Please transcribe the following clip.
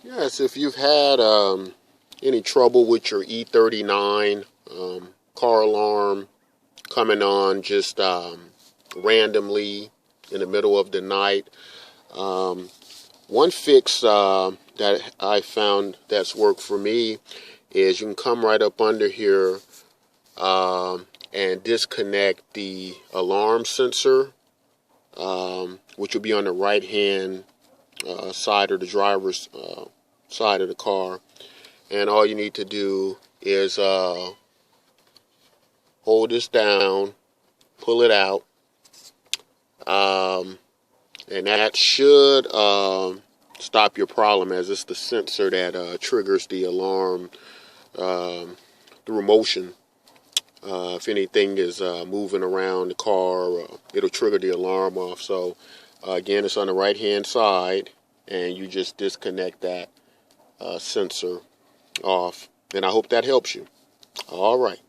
Yes, if you've had any trouble with your E39 car alarm coming on just randomly in the middle of the night, one fix that I found that's worked for me is you can come right up under here and disconnect the alarm sensor, which will be on the right hand side of the driver's side of the car. And all you need to do is hold this down, pull it out, and that should stop your problem, as it's the sensor that triggers the alarm through motion. If anything is moving around the car, it'll trigger the alarm off. So again, it's on the right hand side, and you just disconnect that sensor off. And I hope that helps you. All right.